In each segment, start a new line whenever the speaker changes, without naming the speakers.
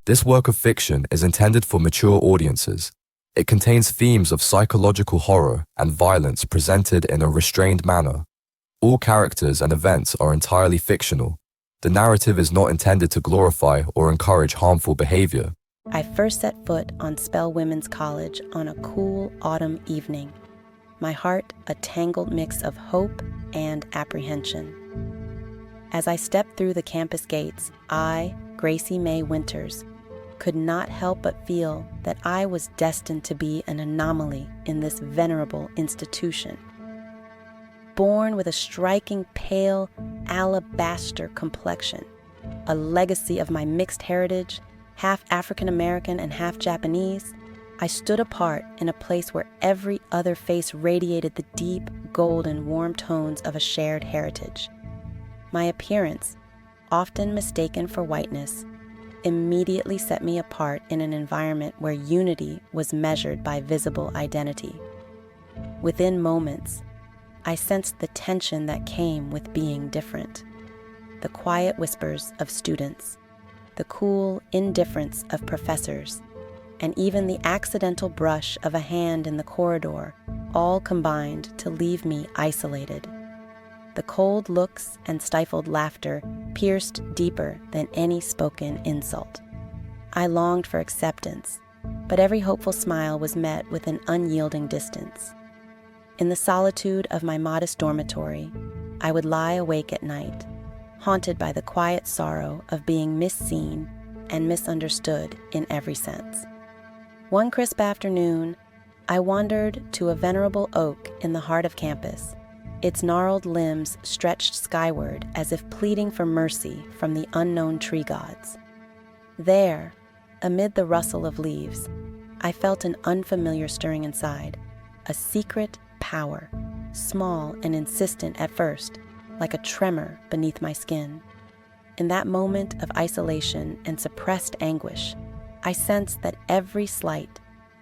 This work of fiction is intended for mature audiences. It contains themes of psychological horror and violence presented in a restrained manner. All characters and events are entirely fictional. The narrative is not intended to glorify or encourage harmful behavior.
I first set foot on Spellwomen's College on a cool autumn evening, my heart a tangled mix of hope and apprehension. As I stepped through the campus gates, I, Gracie Mae Winters, could not help but feel that I was destined to be an anomaly in this venerable institution. Born with a striking pale alabaster complexion, a legacy of my mixed heritage, half African American and half Japanese, I stood apart in a place where every other face radiated the deep, golden, warm tones of a shared heritage. My appearance, often mistaken for whiteness, immediately set me apart in an environment where unity was measured by visible identity. Within moments, I sensed the tension that came with being different. The quiet whispers of students, the cool indifference of professors, and even the accidental brush of a hand in the corridor all combined to leave me isolated. The cold looks and stifled laughter pierced deeper than any spoken insult. I longed for acceptance, but every hopeful smile was met with an unyielding distance. In the solitude of my modest dormitory, I would lie awake at night, haunted by the quiet sorrow of being misseen and misunderstood in every sense. One crisp afternoon, I wandered to a venerable oak in the heart of campus, its gnarled limbs stretched skyward as if pleading for mercy from the unknown tree gods. There, amid the rustle of leaves, I felt an unfamiliar stirring inside, a secret power, small and insistent at first, like a tremor beneath my skin. In that moment of isolation and suppressed anguish, I sensed that every slight,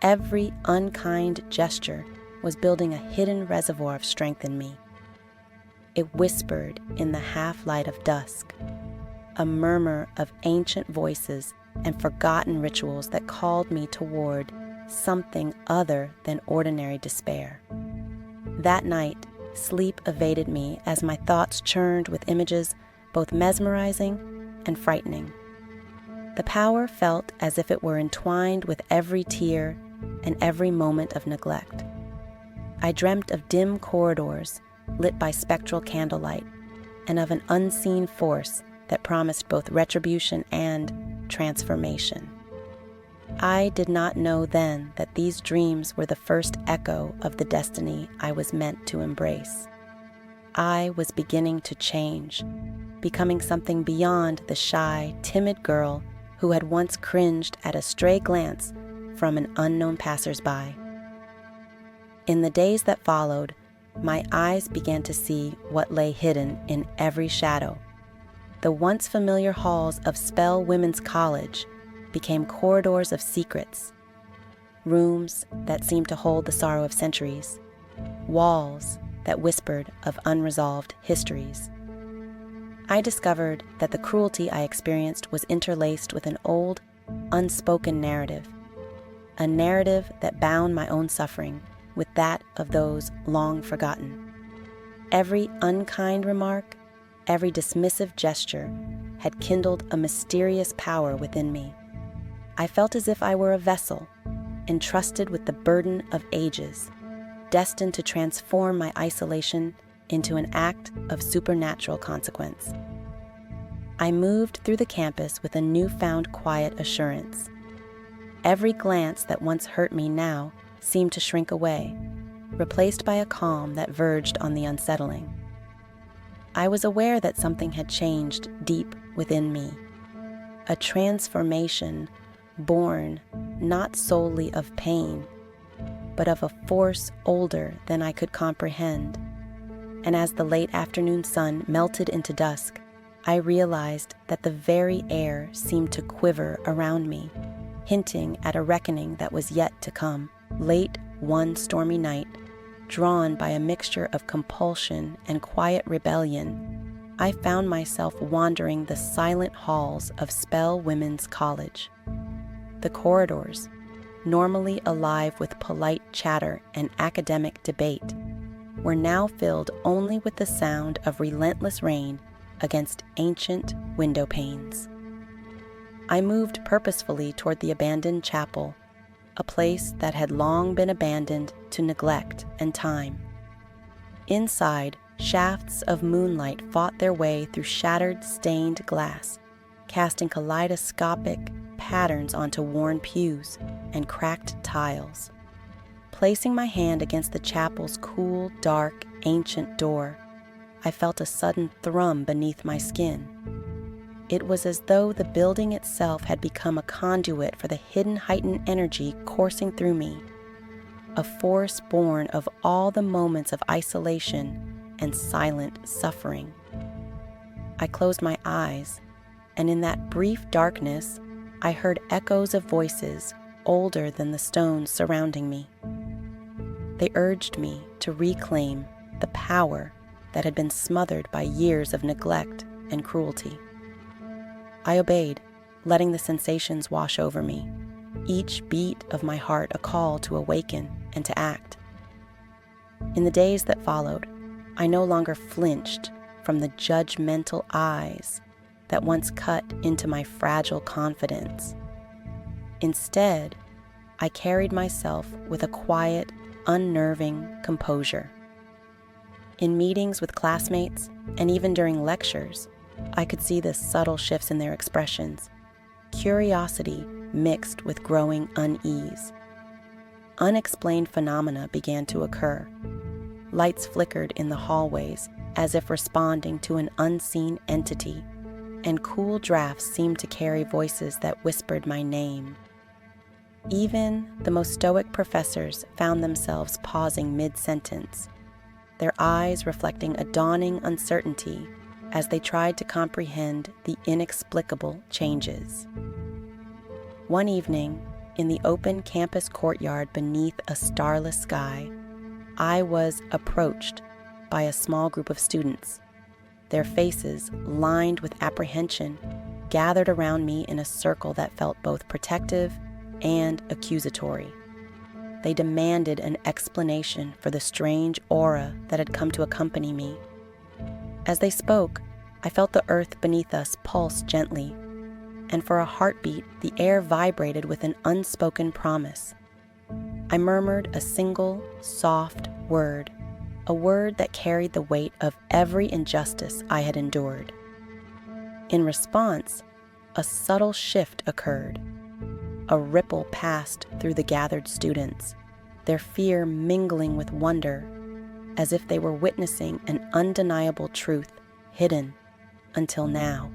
every unkind gesture was building a hidden reservoir of strength in me. It whispered in the half-light of dusk, a murmur of ancient voices and forgotten rituals that called me toward something other than ordinary despair. That night, sleep evaded me as my thoughts churned with images both mesmerizing and frightening. The power felt as if it were entwined with every tear and every moment of neglect. I dreamt of dim corridors lit by spectral candlelight and of an unseen force that promised both retribution and transformation. I did not know then that these dreams were the first echo of the destiny I was meant to embrace. I was beginning to change, becoming something beyond the shy, timid girl who had once cringed at a stray glance from an unknown passersby. In the days that followed, my eyes began to see what lay hidden in every shadow. The once familiar halls of Spellwomen's College became corridors of secrets, rooms that seemed to hold the sorrow of centuries, walls that whispered of unresolved histories. I discovered that the cruelty I experienced was interlaced with an old, unspoken narrative, a narrative that bound my own suffering with that of those long forgotten. Every unkind remark, every dismissive gesture had kindled a mysterious power within me. I felt as if I were a vessel, entrusted with the burden of ages, destined to transform my isolation into an act of supernatural consequence. I moved through the campus with a newfound quiet assurance. Every glance that once hurt me now seemed to shrink away, replaced by a calm that verged on the unsettling. I was aware that something had changed deep within me, a transformation born not solely of pain, but of a force older than I could comprehend. And as the late afternoon sun melted into dusk, I realized that the very air seemed to quiver around me, hinting at a reckoning that was yet to come. Late one stormy night, drawn by a mixture of compulsion and quiet rebellion, I found myself wandering the silent halls of Spellwomen's College. The corridors, normally alive with polite chatter and academic debate, were now filled only with the sound of relentless rain against ancient window panes. I moved purposefully toward the abandoned chapel, a place that had long been abandoned to neglect and time. Inside, shafts of moonlight fought their way through shattered stained glass, casting kaleidoscopic patterns onto worn pews and cracked tiles. Placing my hand against the chapel's cool, dark, ancient door, I felt a sudden thrum beneath my skin. It was as though the building itself had become a conduit for the hidden heightened energy coursing through me, a force born of all the moments of isolation and silent suffering. I closed my eyes, and in that brief darkness, I heard echoes of voices older than the stones surrounding me. They urged me to reclaim the power that had been smothered by years of neglect and cruelty. I obeyed, letting the sensations wash over me, each beat of my heart a call to awaken and to act. In the days that followed, I no longer flinched from the judgmental eyes that once cut into my fragile confidence. Instead, I carried myself with a quiet, unnerving composure. In meetings with classmates, and even during lectures, I could see the subtle shifts in their expressions, curiosity mixed with growing unease. Unexplained phenomena began to occur. Lights flickered in the hallways as if responding to an unseen entity, and cool drafts seemed to carry voices that whispered my name. Even the most stoic professors found themselves pausing mid-sentence, their eyes reflecting a dawning uncertainty as they tried to comprehend the inexplicable changes. One evening, in the open campus courtyard beneath a starless sky, I was approached by a small group of students. Their faces, lined with apprehension, gathered around me in a circle that felt both protective and accusatory. They demanded an explanation for the strange aura that had come to accompany me. As they spoke, I felt the earth beneath us pulse gently, and for a heartbeat, the air vibrated with an unspoken promise. I murmured a single, soft word, a word that carried the weight of every injustice I had endured. In response, a subtle shift occurred. A ripple passed through the gathered students, their fear mingling with wonder, as if they were witnessing an undeniable truth hidden until now.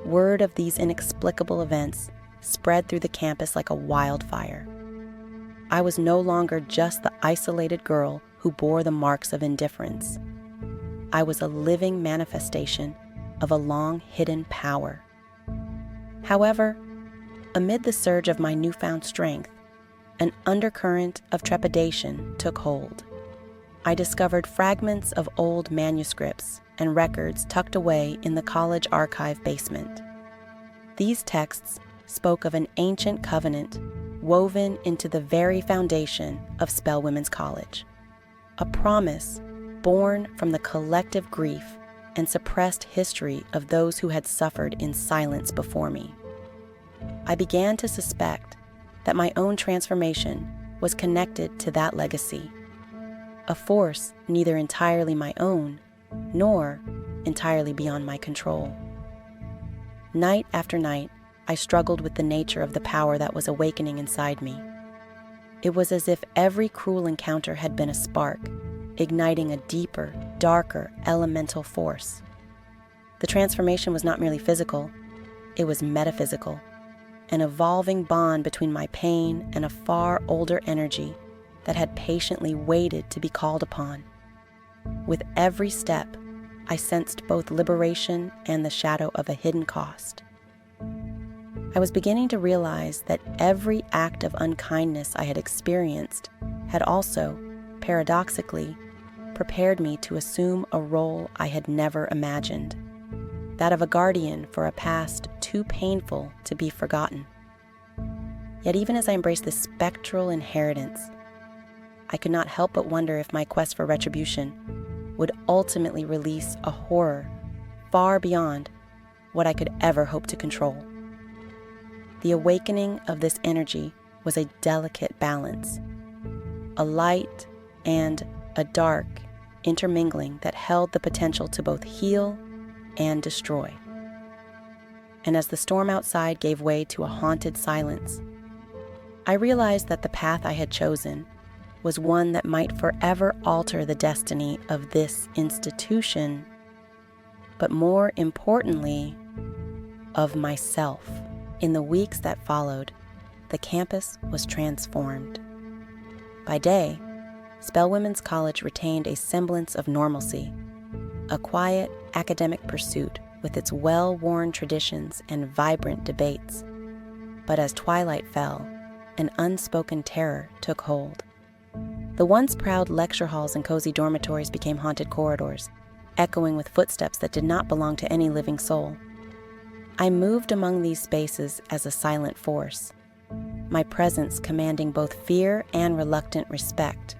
Word of these inexplicable events spread through the campus like a wildfire. I was no longer just the isolated girl who bore the marks of indifference. I was a living manifestation of a long-hidden power. However, amid the surge of my newfound strength, an undercurrent of trepidation took hold. I discovered fragments of old manuscripts and records tucked away in the college archive basement. These texts spoke of an ancient covenant woven into the very foundation of Spellwomen's College, a promise born from the collective grief and suppressed history of those who had suffered in silence before me. I began to suspect that my own transformation was connected to that legacy, a force neither entirely my own nor entirely beyond my control. Night after night, I struggled with the nature of the power that was awakening inside me. It was as if every cruel encounter had been a spark, igniting a deeper, darker, elemental force. The transformation was not merely physical, it was metaphysical, an evolving bond between my pain and a far older energy that had patiently waited to be called upon. With every step, I sensed both liberation and the shadow of a hidden cost. I was beginning to realize that every act of unkindness I had experienced had also, paradoxically, prepared me to assume a role I had never imagined, that of a guardian for a past too painful to be forgotten. Yet even as I embraced this spectral inheritance, I could not help but wonder if my quest for retribution would ultimately release a horror far beyond what I could ever hope to control. The awakening of this energy was a delicate balance, a light and a dark intermingling that held the potential to both heal and destroy. And as the storm outside gave way to a haunted silence, I realized that the path I had chosen was one that might forever alter the destiny of this institution, but more importantly, of myself. In the weeks that followed, the campus was transformed. By day, Spellwomen's College retained a semblance of normalcy, a quiet academic pursuit with its well-worn traditions and vibrant debates. But as twilight fell, an unspoken terror took hold. The once proud lecture halls and cozy dormitories became haunted corridors, echoing with footsteps that did not belong to any living soul. I moved among these spaces as a silent force, my presence commanding both fear and reluctant respect.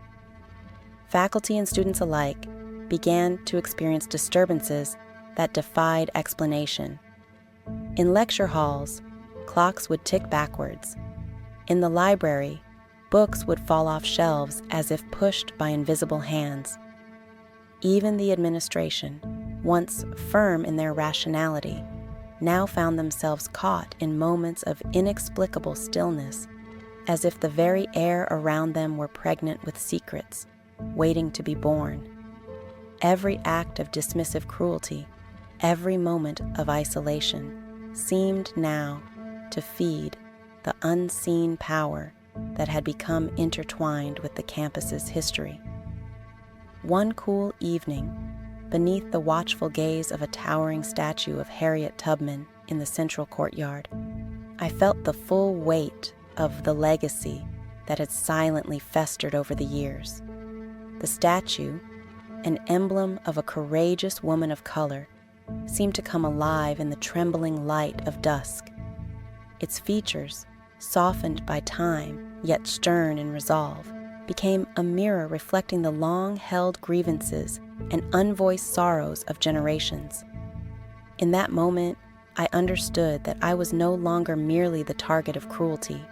Faculty and students alike began to experience disturbances that defied explanation. In lecture halls, clocks would tick backwards. In the library, books would fall off shelves as if pushed by invisible hands. Even the administration, once firm in their rationality, now found themselves caught in moments of inexplicable stillness, as if the very air around them were pregnant with secrets, waiting to be born. Every act of dismissive cruelty, every moment of isolation, seemed now to feed the unseen power that had become intertwined with the campus's history. One cool evening, beneath the watchful gaze of a towering statue of Harriet Tubman in the central courtyard, I felt the full weight of the legacy that had silently festered over the years. The statue, an emblem of a courageous woman of color, seemed to come alive in the trembling light of dusk. Its features, softened by time, yet stern in resolve, became a mirror reflecting the long-held grievances and unvoiced sorrows of generations. In that moment, I understood that I was no longer merely the target of cruelty.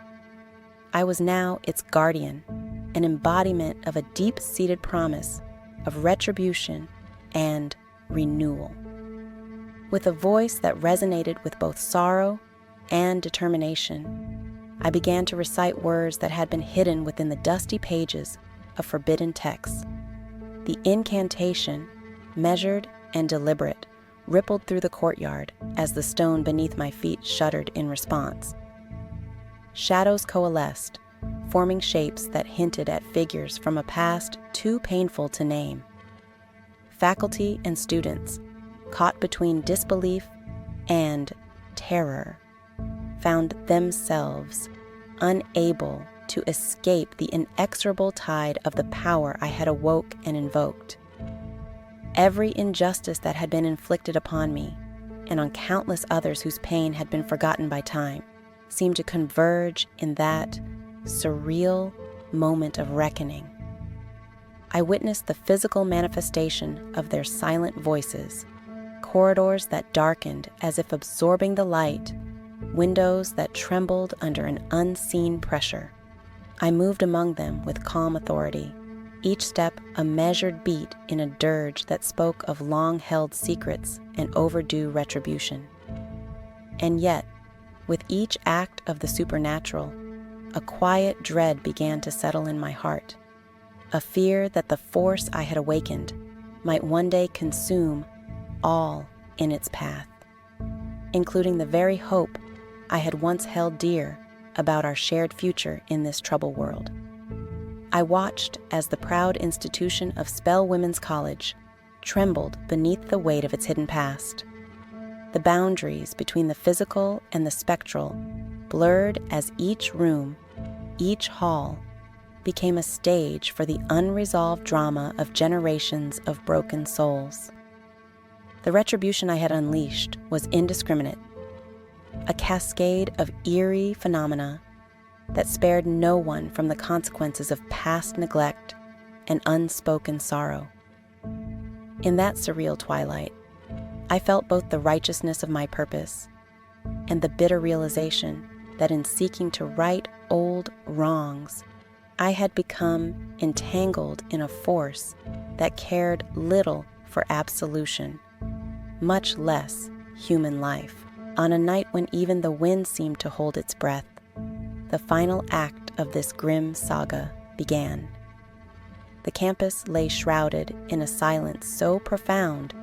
I was now its guardian, an embodiment of a deep-seated promise of retribution and renewal. With a voice that resonated with both sorrow and determination, I began to recite words that had been hidden within the dusty pages of forbidden texts. The incantation, measured and deliberate, rippled through the courtyard as the stone beneath my feet shuddered in response. Shadows coalesced, forming shapes that hinted at figures from a past too painful to name. Faculty and students, caught between disbelief and terror, found themselves unable to escape the inexorable tide of the power I had awoke and invoked. Every injustice that had been inflicted upon me, and on countless others whose pain had been forgotten by time, seemed to converge in that surreal moment of reckoning. I witnessed the physical manifestation of their silent voices, corridors that darkened as if absorbing the light, windows that trembled under an unseen pressure. I moved among them with calm authority, each step a measured beat in a dirge that spoke of long-held secrets and overdue retribution. And yet, with each act of the supernatural, a quiet dread began to settle in my heart, a fear that the force I had awakened might one day consume all in its path, including the very hope I had once held dear about our shared future in this troubled world. I watched as the proud institution of Spellwomen's College trembled beneath the weight of its hidden past. The boundaries between the physical and the spectral blurred as each room, each hall, became a stage for the unresolved drama of generations of broken souls. The retribution I had unleashed was indiscriminate, a cascade of eerie phenomena that spared no one from the consequences of past neglect and unspoken sorrow. In that surreal twilight, I felt both the righteousness of my purpose and the bitter realization that in seeking to right old wrongs, I had become entangled in a force that cared little for absolution, much less human life. On a night when even the wind seemed to hold its breath, the final act of this grim saga began. The campus lay shrouded in a silence so profound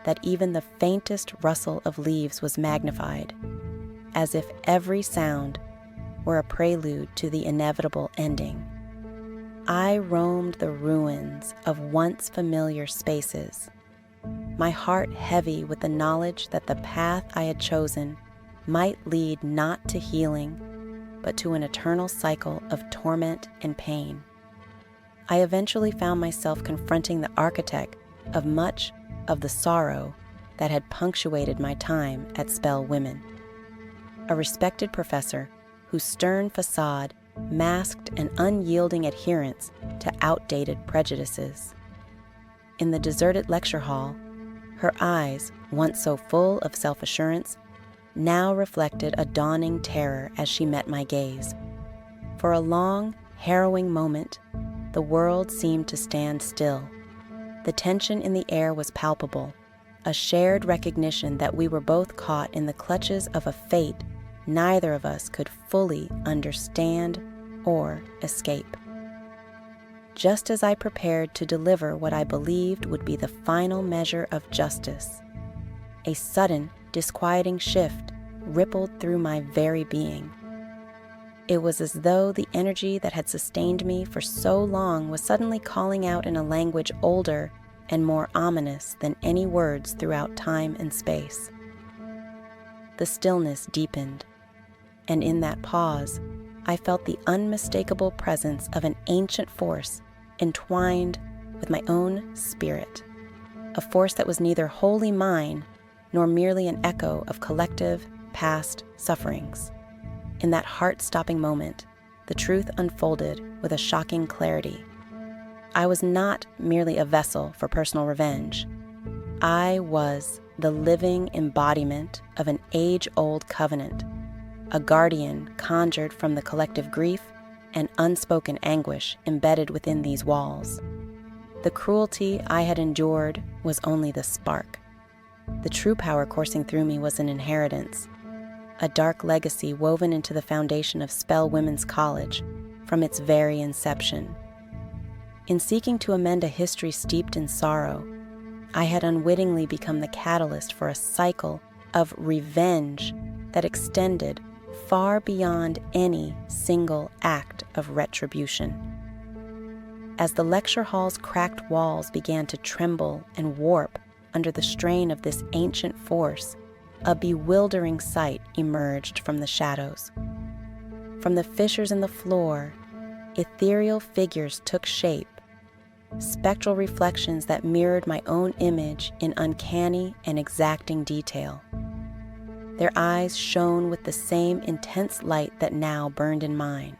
that even the faintest rustle of leaves was magnified, as if every sound were a prelude to the inevitable ending. I roamed the ruins of once familiar spaces, my heart heavy with the knowledge that the path I had chosen might lead not to healing, but to an eternal cycle of torment and pain. I eventually found myself confronting the architect of much of the sorrow that had punctuated my time at Spellwomen, a respected professor whose stern facade masked an unyielding adherence to outdated prejudices. In the deserted lecture hall, her eyes, once so full of self-assurance, now reflected a dawning terror as she met my gaze. For a long, harrowing moment, the world seemed to stand still. The tension in the air was palpable, a shared recognition that we were both caught in the clutches of a fate neither of us could fully understand or escape. Just as I prepared to deliver what I believed would be the final measure of justice, a sudden, disquieting shift rippled through my very being. It was as though the energy that had sustained me for so long was suddenly calling out in a language older and more ominous than any words throughout time and space. The stillness deepened, and in that pause, I felt the unmistakable presence of an ancient force entwined with my own spirit, a force that was neither wholly mine nor merely an echo of collective past sufferings. In that heart-stopping moment, the truth unfolded with a shocking clarity. I was not merely a vessel for personal revenge. I was the living embodiment of an age-old covenant, a guardian conjured from the collective grief and unspoken anguish embedded within these walls. The cruelty I had endured was only the spark. The true power coursing through me was an inheritance, a dark legacy woven into the foundation of Spellwomen's College from its very inception. In seeking to amend a history steeped in sorrow, I had unwittingly become the catalyst for a cycle of revenge that extended far beyond any single act of retribution. As the lecture hall's cracked walls began to tremble and warp under the strain of this ancient force, a bewildering sight emerged from the shadows. From the fissures in the floor, ethereal figures took shape, spectral reflections that mirrored my own image in uncanny and exacting detail. Their eyes shone with the same intense light that now burned in mine.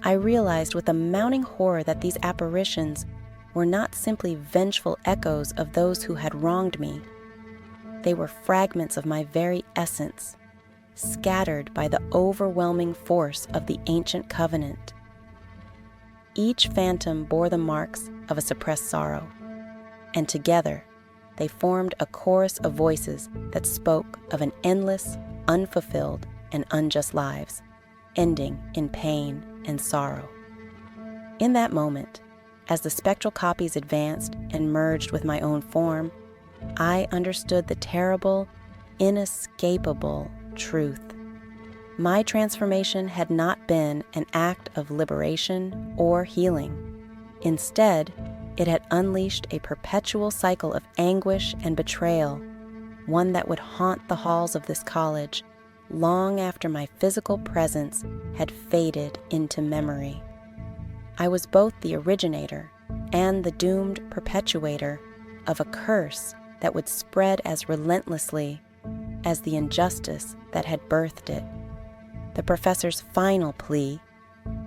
I realized with a mounting horror that these apparitions were not simply vengeful echoes of those who had wronged me. They were fragments of my very essence, scattered by the overwhelming force of the ancient covenant. Each phantom bore the marks of a suppressed sorrow, and together they formed a chorus of voices that spoke of an endless, unfulfilled, and unjust lives, ending in pain and sorrow. In that moment, as the spectral copies advanced and merged with my own form, I understood the terrible, inescapable truth. My transformation had not been an act of liberation or healing. Instead, it had unleashed a perpetual cycle of anguish and betrayal, one that would haunt the halls of this college long after my physical presence had faded into memory. I was both the originator and the doomed perpetuator of a curse that would spread as relentlessly as the injustice that had birthed it. The professor's final plea,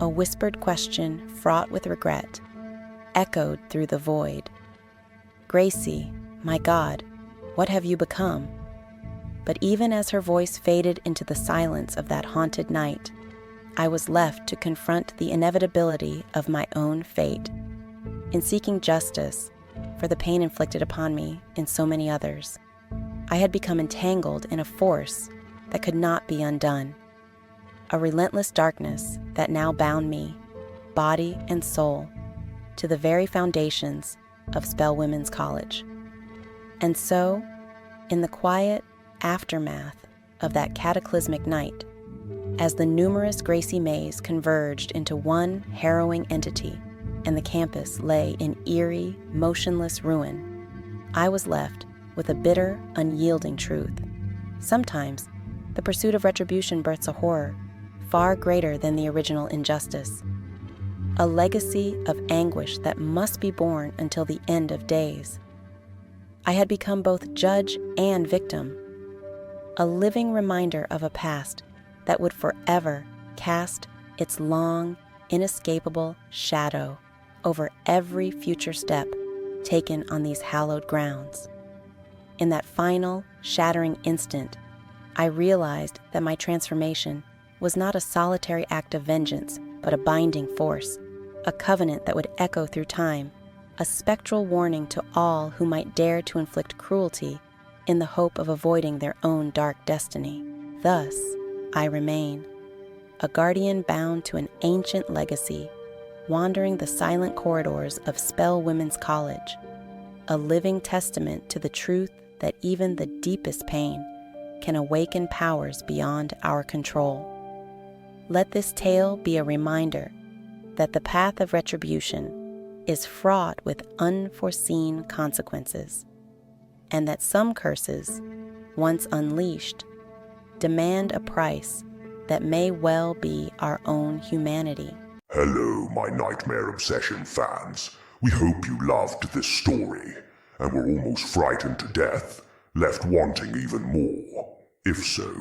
a whispered question fraught with regret, echoed through the void. "Gracie, my God, what have you become?" But even as her voice faded into the silence of that haunted night, I was left to confront the inevitability of my own fate. In seeking justice for the pain inflicted upon me and so many others, I had become entangled in a force that could not be undone. A relentless darkness that now bound me, body and soul, to the very foundations of Spellwomen's College. And so, in the quiet aftermath of that cataclysmic night, as the numerous Gracie Maes converged into one harrowing entity and the campus lay in eerie, motionless ruin, I was left with a bitter, unyielding truth. Sometimes, the pursuit of retribution births a horror far greater than the original injustice, a legacy of anguish that must be borne until the end of days. I had become both judge and victim, a living reminder of a past that would forever cast its long, inescapable shadow over every future step taken on these hallowed grounds. In that final, shattering instant, I realized that my transformation was not a solitary act of vengeance, but a binding force, a covenant that would echo through time, a spectral warning to all who might dare to inflict cruelty in the hope of avoiding their own dark destiny. Thus, I remain, a guardian bound to an ancient legacy, wandering the silent corridors of Spellwomen's College, a living testament to the truth that even the deepest pain can awaken powers beyond our control. Let this tale be a reminder that the path of retribution is fraught with unforeseen consequences, and that some curses, once unleashed, demand a price that may well be our own humanity.
Hello, my Nightmare Obsession fans. We hope you loved this story, and were almost frightened to death, left wanting even more. If so,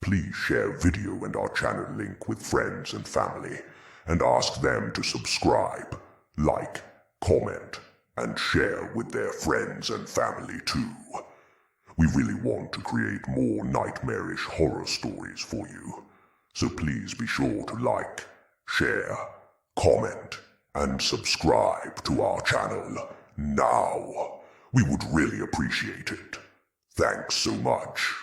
please share video and our channel link with friends and family, and ask them to subscribe, like, comment, and share with their friends and family too. We really want to create more nightmarish horror stories for you, so please be sure to like, share, comment, and subscribe to our channel now. We would really appreciate it. Thanks so much.